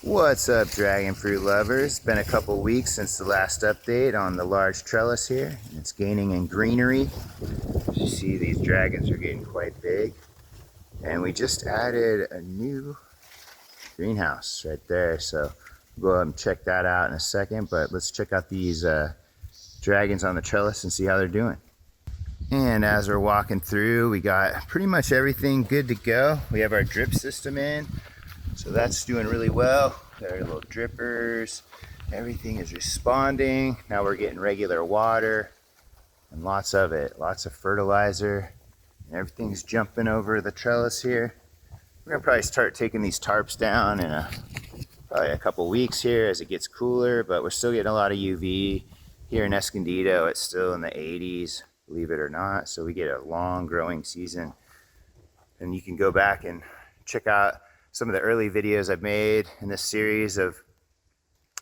What's up, dragon fruit lovers? Been a couple weeks since the last update on the large trellis here. It's gaining in greenery. As you see, these dragons are getting quite big. And we just added a new greenhouse right there. So we'll go ahead and check that out in a second. But let's check out these dragons on the trellis and see how they're doing. And as we're walking through, we got pretty much everything good to go. We have our drip system in. So that's doing really well. There are little drippers. Everything is responding. Now we're getting regular water and lots of it. Lots of fertilizer. And everything's jumping over the trellis here. We're gonna probably start taking these tarps down in probably a couple weeks here as it gets cooler, but we're still getting a lot of UV. Here in Escondido, it's still in the 80s, believe it or not. So we get a long growing season. And you can go back and check out some of the early videos I've made in this series of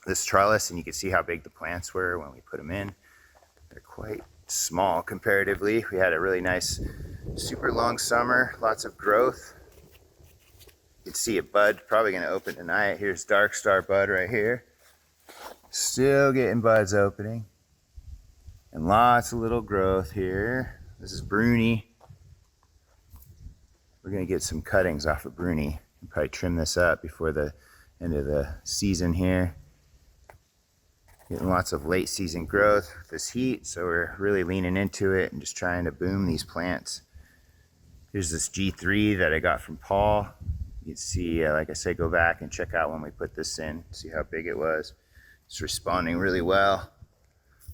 this trellis, and you can see how big the plants were when we put them in. They're quite small comparatively. We had a really nice, super long summer, lots of growth. You can see a bud probably gonna open tonight. Here's Dark Star bud right here. Still getting buds opening. And lots of little growth here. This is Bruni. We're gonna get some cuttings off of Bruni. Probably trim this up before the end of the season here. Getting lots of late season growth with this heat, so we're really leaning into it and just trying to boom these plants. Here's this G3 that I got from Paul. You can see, like I said, go back and check out when we put this in, see how big it was. It's responding really well.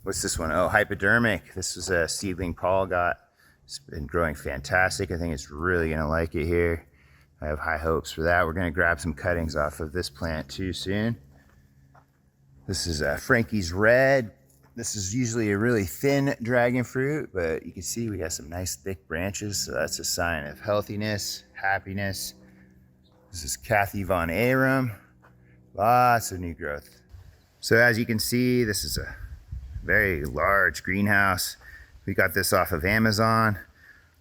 What's this one? Oh, hypodermic. This was a seedling Paul got. It's been growing fantastic. I think it's really gonna like it here. I have high hopes for that. We're gonna grab some cuttings off of this plant too soon. This is Frankie's Red. This is usually a really thin dragon fruit, but you can see we got some nice thick branches, so that's a sign of healthiness, happiness. This is Kathy Von Aram. Lots of new growth. So as you can see, this is a very large greenhouse. We got this off of Amazon.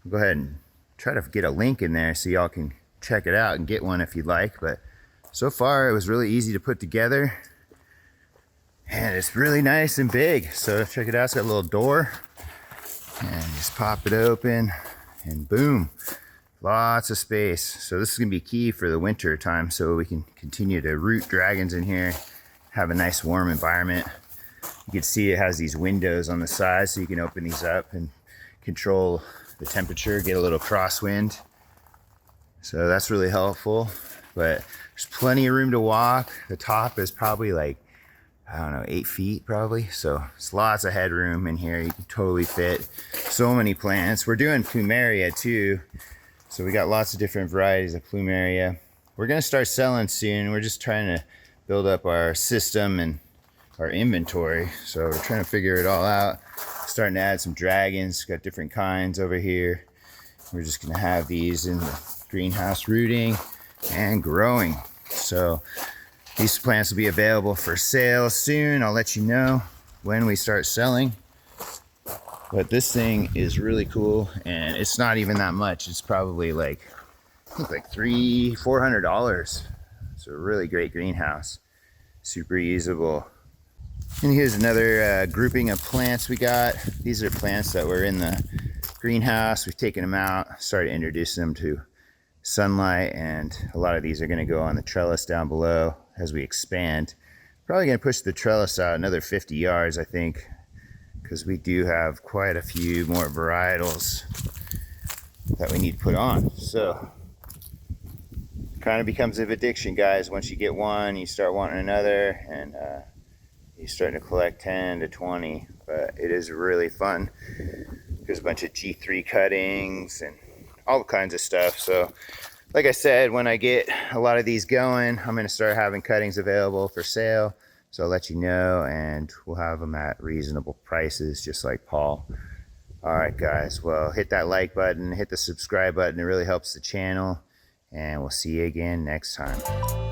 We'll go ahead and try to get a link in there so y'all can check it out and get one if you'd like. But so far it was really easy to put together and it's really nice and big. So check it out. It's got a little door and just pop it open and boom, lots of space. So this is gonna be key for the winter time so we can continue to root dragons in here, have a nice warm environment. You can see it has these windows on the side so you can open these up and control the temperature, get a little crosswind. So that's really helpful, but there's plenty of room to walk. The top is probably like, I don't know, 8 feet probably. So it's lots of headroom in here. You can totally fit so many plants. We're doing plumeria too. So we got lots of different varieties of plumeria. We're gonna start selling soon. We're just trying to build up our system and our inventory. So we're trying to figure it all out. Starting to add some dragons, got different kinds over here. We're just gonna have these in the greenhouse rooting and growing. So these plants will be available for sale soon. I'll let you know when we start selling. But this thing is really cool and it's not even that much. It's probably like, I think like $400. It's a really great greenhouse. Super usable. And here's another grouping of plants we got. These are plants that were in the greenhouse. We've taken them out, started introducing them to sunlight, and a lot of these are going to go on the trellis down below as we expand. Probably going to push the trellis out another 50 yards, I think, because we do have quite a few more varietals that we need to put on. So kind of becomes an addiction, guys. Once you get one, you start wanting another, and you're starting to collect 10 to 20, but it is really fun. There's a bunch of G3 cuttings and all kinds of stuff. So like I said, when I get a lot of these going, I'm gonna start having cuttings available for sale. So I'll let you know, and we'll have them at reasonable prices, just like Paul. All right, guys, well, hit that like button, hit the subscribe button. It really helps the channel, and we'll see you again next time.